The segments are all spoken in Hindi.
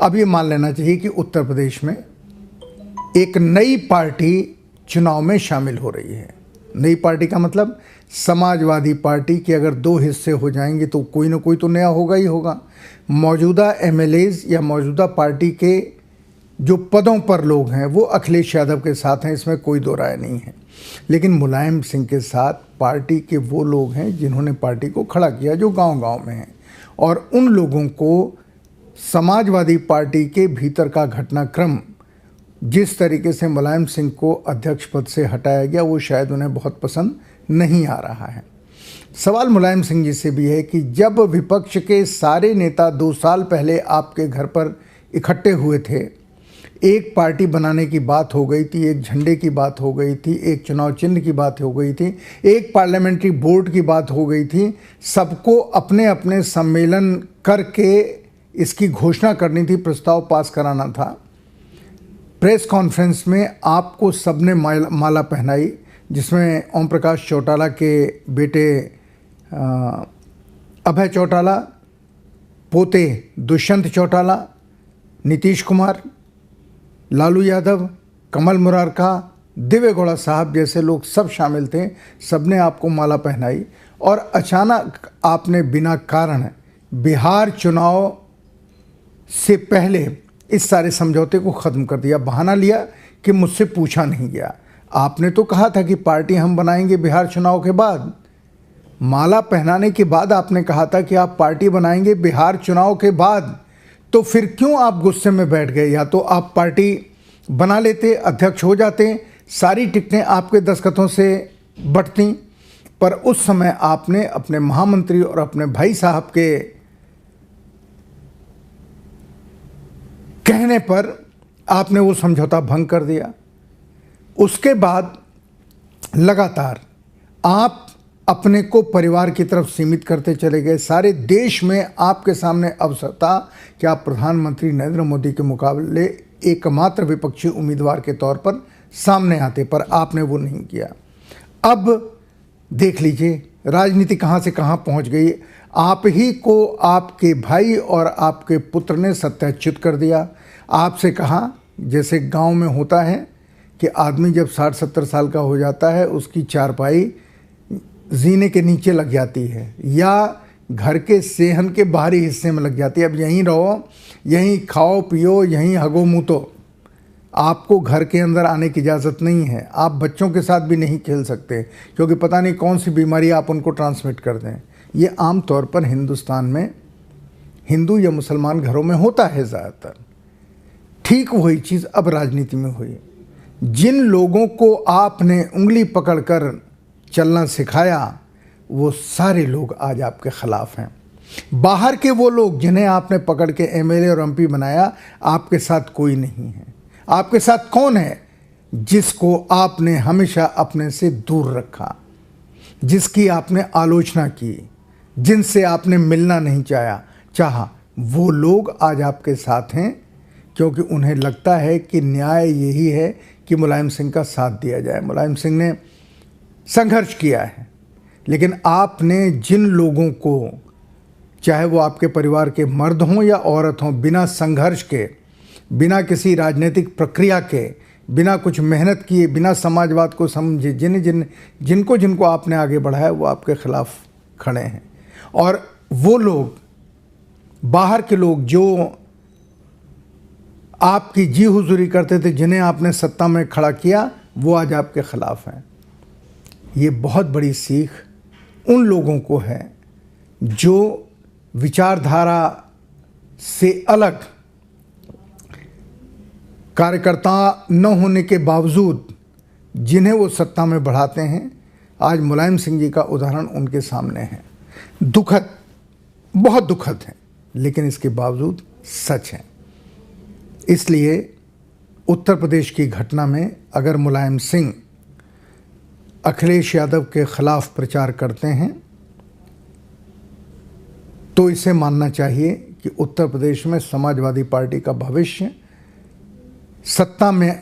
अब ये मान लेना चाहिए कि उत्तर प्रदेश में एक नई पार्टी चुनाव में शामिल हो रही है। नई पार्टी का मतलब समाजवादी पार्टी के अगर दो हिस्से हो जाएंगे तो कोई ना कोई तो नया होगा ही होगा। मौजूदा एमएलएज या मौजूदा पार्टी के जो पदों पर लोग हैं वो अखिलेश यादव के साथ हैं, इसमें कोई दो राय नहीं है। लेकिन मुलायम सिंह के साथ पार्टी के वो लोग हैं जिन्होंने पार्टी को खड़ा किया, जो गांव-गांव में हैं, और उन लोगों को समाजवादी पार्टी के भीतर का घटनाक्रम जिस तरीके से मुलायम सिंह को अध्यक्ष पद से हटाया गया वो शायद उन्हें बहुत पसंद नहीं आ रहा है। सवाल मुलायम सिंह जी से भी है कि जब विपक्ष के सारे नेता 2 साल पहले आपके घर पर इकट्ठे हुए थे, एक पार्टी बनाने की बात हो गई थी, एक झंडे की बात हो गई थी, एक चुनाव चिन्ह की बात हो गई थी, एक पार्लियामेंट्री बोर्ड की बात हो गई थी, सबको अपने अपने सम्मेलन करके इसकी घोषणा करनी थी, प्रस्ताव पास कराना था। प्रेस कॉन्फ्रेंस में आपको सबने माला पहनाई, जिसमें ओम प्रकाश चौटाला के बेटे अभय चौटाला, पोते दुष्यंत चौटाला, नीतीश कुमार, लालू यादव, कमल मुरारका, दिव्य गौड़ा साहब जैसे लोग सब शामिल थे। सबने आपको माला पहनाई और अचानक आपने बिना कारण बिहार चुनाव से पहले इस सारे समझौते को ख़त्म कर दिया। बहाना लिया कि मुझसे पूछा नहीं गया। आपने तो कहा था कि पार्टी हम बनाएंगे बिहार चुनाव के बाद। माला पहनाने के बाद आपने कहा था कि आप पार्टी बनाएंगे बिहार चुनाव के बाद। तो फिर क्यों आप गुस्से में बैठ गए? या तो आप पार्टी बना लेते, अध्यक्ष हो जाते, सारी टिकटें आपके दस्तखतों से बंटती। पर उस समय आपने अपने महामंत्री और अपने भाई साहब के कहने पर आपने वो समझौता भंग कर दिया। उसके बाद लगातार आप अपने को परिवार की तरफ सीमित करते चले गए। सारे देश में आपके सामने अवसर था कि आप प्रधानमंत्री नरेंद्र मोदी के मुकाबले एकमात्र विपक्षी उम्मीदवार के तौर पर सामने आते, पर आपने वो नहीं किया। अब देख लीजिए राजनीति कहाँ से कहाँ पहुँच गई। आप ही को आपके भाई और आपके पुत्र ने सत्याच्युत कर दिया। आपसे कहा, जैसे गांव में होता है कि आदमी जब 60-70 साल का हो जाता है उसकी चारपाई जीने के नीचे लग जाती है या घर के सेहन के बाहरी हिस्से में लग जाती है। अब यहीं रहो, यहीं खाओ पियो, यहीं हगो मुतो। आपको घर के अंदर आने की इजाज़त नहीं है। आप बच्चों के साथ भी नहीं खेल सकते क्योंकि पता नहीं कौन सी बीमारी आप उनको ट्रांसमिट कर दें। ये आम तौर पर हिंदुस्तान में हिंदू या मुसलमान घरों में होता है ज़्यादातर। ठीक वही चीज़ अब राजनीति में हुई। जिन लोगों को आपने उंगली पकड़कर चलना सिखाया वो सारे लोग आज आपके ख़िलाफ़ हैं। बाहर के वो लोग जिन्हें आपने पकड़ के एमएलए और एमपी बनाया, आपके साथ कोई नहीं है। आपके साथ कौन है? जिसको आपने हमेशा अपने से दूर रखा, जिसकी आपने आलोचना की, जिनसे आपने मिलना नहीं चाहा, वो लोग आज आपके साथ हैं क्योंकि उन्हें लगता है कि न्याय यही है कि मुलायम सिंह का साथ दिया जाए। मुलायम सिंह ने संघर्ष किया है, लेकिन आपने जिन लोगों को, चाहे वो आपके परिवार के मर्द हों या औरत हों, बिना संघर्ष के, बिना किसी राजनीतिक प्रक्रिया के, बिना कुछ मेहनत किए, बिना समाजवाद को समझे, जिनको आपने आगे बढ़ाया वो आपके खिलाफ खड़े हैं। और वो लोग, बाहर के लोग जो आपकी जी हुजूरी करते थे, जिन्हें आपने सत्ता में खड़ा किया, वो आज आपके खिलाफ हैं। ये बहुत बड़ी सीख उन लोगों को है जो विचारधारा से अलग कार्यकर्ता न होने के बावजूद जिन्हें वो सत्ता में बढ़ाते हैं। आज मुलायम सिंह जी का उदाहरण उनके सामने है। दुखद, बहुत दुखद है, लेकिन इसके बावजूद सच है। इसलिए उत्तर प्रदेश की घटना में अगर मुलायम सिंह अखिलेश यादव के खिलाफ प्रचार करते हैं तो इसे मानना चाहिए कि उत्तर प्रदेश में समाजवादी पार्टी का भविष्य सत्ता में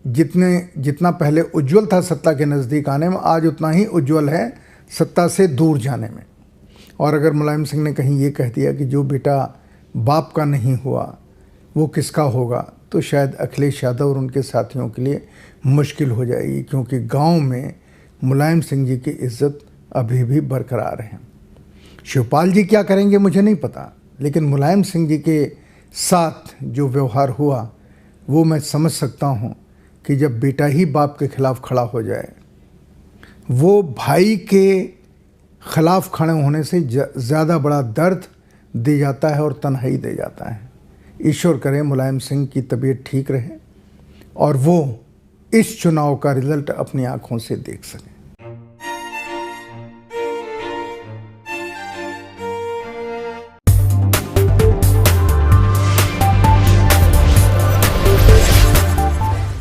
जितना पहले उज्जवल था सत्ता के नज़दीक आने में, आज उतना ही उज्जवल है सत्ता से दूर जाने में। और अगर मुलायम सिंह ने कहीं ये कह दिया कि जो बेटा बाप का नहीं हुआ वो किसका होगा, तो शायद अखिलेश यादव और उनके साथियों के लिए मुश्किल हो जाएगी, क्योंकि गांव में मुलायम सिंह जी की इज्जत अभी भी बरकरार है। शिवपाल जी क्या करेंगे मुझे नहीं पता, लेकिन मुलायम सिंह जी के साथ जो व्यवहार हुआ वो मैं समझ सकता हूँ कि जब बेटा ही बाप के खिलाफ खड़ा हो जाए, वो भाई के खिलाफ खड़े होने से ज़्यादा बड़ा दर्द दे जाता है और तन्हाई दे जाता है। ईश्वर करे मुलायम सिंह की तबीयत ठीक रहे और वो इस चुनाव का रिजल्ट अपनी आंखों से देख सकें।